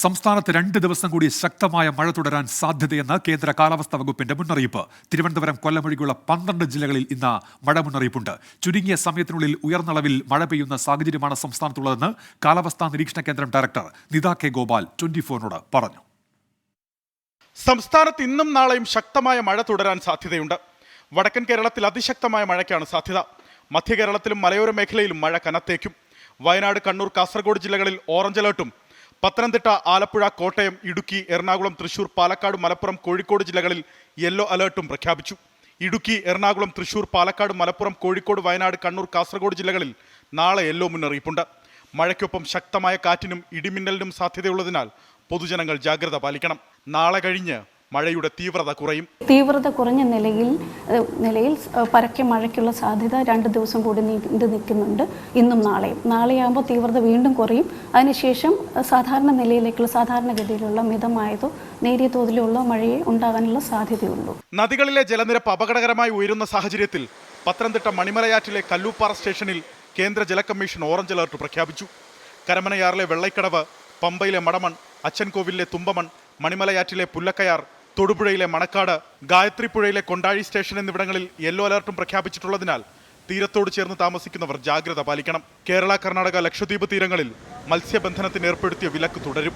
സംസ്ഥാനത്ത് 2 ദിവസം കൂടി ശക്തമായ മഴ തുടരാൻ സാധ്യതയെന്ന് കേന്ദ്ര കാലാവസ്ഥാ വകുപ്പിന്റെ മുന്നറിയിപ്പ്. തിരുവനന്തപുരം, കൊല്ലം ഒഴികെയുള്ള 12 ജില്ലകളിൽ ഇന്ന് മഴ മുന്നറിയിപ്പുണ്ട്. ചുരുങ്ങിയ സമയത്തിനുള്ളിൽ ഉയർന്ന അളവിൽ മഴ പെയ്യുന്ന സാഹചര്യമാണ് സംസ്ഥാനത്തുള്ളതെന്ന് കാലാവസ്ഥാ നിരീക്ഷണ കേന്ദ്രം ഡയറക്ടർ നിത കെ ഗോപാൽ 24-നോട് പറഞ്ഞു. സംസ്ഥാനത്ത് ഇന്നും നാളെയും ശക്തമായ മഴ തുടരാൻ സാധ്യതയുണ്ട്. വടക്കൻ കേരളത്തിൽ അതിശക്തമായ മഴയ്ക്കാണ് സാധ്യത. മധ്യ കേരളത്തിലും മലയോര മേഖലയിലും മഴ കനത്തേക്കും. വയനാട്, കണ്ണൂർ, കാസർഗോഡ് ജില്ലകളിൽ ഓറഞ്ച് അലർട്ടും, പത്തനംതിട്ട, ആലപ്പുഴ, കോട്ടയം, ഇടുക്കി, എറണാകുളം, തൃശൂർ, പാലക്കാട്, മലപ്പുറം, കോഴിക്കോട് ജില്ലകളിൽ യെല്ലോ അലർട്ടും പ്രഖ്യാപിച്ചു. ഇടുക്കി, എറണാകുളം, തൃശൂർ, പാലക്കാട്, മലപ്പുറം, കോഴിക്കോട്, വയനാട്, കണ്ണൂർ, കാസർഗോഡ് ജില്ലകളിൽ നാളെ യെല്ലോ മുന്നറിയിപ്പുണ്ട്. മഴയ്ക്കൊപ്പം ശക്തമായ കാറ്റിനും ഇടിമിന്നലിനും സാധ്യതയുള്ളതിനാൽ പൊതുജനങ്ങൾ ജാഗ്രത പാലിക്കണം. നാളെ കഴിഞ്ഞ് മഴയുടെ തീവ്രത കുറയും. തീവ്രത കുറഞ്ഞ നിലയിൽ പരക്കെ മഴയ്ക്കുള്ള സാധ്യത 2 ദിവസം കൂടി നീണ്ടു നിൽക്കുന്നുണ്ട്. ഇന്നും നാളെയാകുമ്പോൾ തീവ്രത വീണ്ടും കുറയും. അതിനുശേഷം സാധാരണ നിലയിലേക്കുള്ള സാധാരണഗതിയിലുള്ള മിതമായതോ നേരിയ തോതിലുള്ള മഴയെ ഉണ്ടാകാനുള്ള സാധ്യതയുള്ളൂ. നദികളിലെ ജലനിരപ്പ് അപകടകരമായി ഉയരുന്ന സാഹചര്യത്തിൽ പത്തനംതിട്ട മണിമലയാറ്റിലെ കല്ലൂപ്പാറ സ്റ്റേഷനിൽ കേന്ദ്ര ജല കമ്മീഷൻ ഓറഞ്ച് അലർട്ട് പ്രഖ്യാപിച്ചു. കരമനയാറിലെ വെള്ളൈക്കടവ്, പമ്പയിലെ മടമൺ, അച്ചൻകോവിലെ തുമ്പമൺ, മണിമലയാറ്റിലെ പുല്ലക്കയാർ, തൊടുപുഴയിലെ മണക്കാട്, ഗായത്രിപ്പുഴയിലെ കൊണ്ടാഴി സ്റ്റേഷൻ എന്നിവിടങ്ങളിൽ യെല്ലോ അലർട്ടും പ്രഖ്യാപിച്ചിട്ടുള്ളതിനാൽ തീരത്തോട് ചേർന്ന് താമസിക്കുന്നവർ ജാഗ്രത പാലിക്കണം. കേരള, കർണാടക, ലക്ഷദ്വീപ് തീരങ്ങളിൽ മത്സ്യബന്ധനത്തിന് ഏർപ്പെടുത്തിയ വിലക്ക് തുടരും.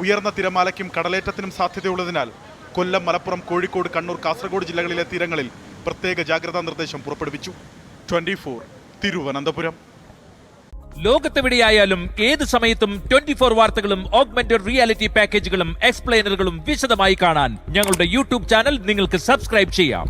ഉയർന്ന തിരമാലയ്ക്കും കടലേറ്റത്തിനും സാധ്യതയുള്ളതിനാൽ കൊല്ലം, മലപ്പുറം, കോഴിക്കോട്, കണ്ണൂർ, കാസർഗോഡ് ജില്ലകളിലെ തീരങ്ങളിൽ പ്രത്യേക ജാഗ്രതാ നിർദ്ദേശം പുറപ്പെടുവിച്ചു. 24 തിരുവനന്തപുരം. ലോകത്തെവിടെയായാലും ഏത് സമയത്തും 24 വാർത്തകളും ഓഗ്മെന്റഡ് റിയാലിറ്റി പാക്കേജുകളും എക്സ്പ്ലെയിനറുകളും വിശദമായി കാണാൻ ഞങ്ങളുടെ യൂട്യൂബ് ചാനൽ നിങ്ങൾക്ക് സബ്സ്ക്രൈബ് ചെയ്യാം.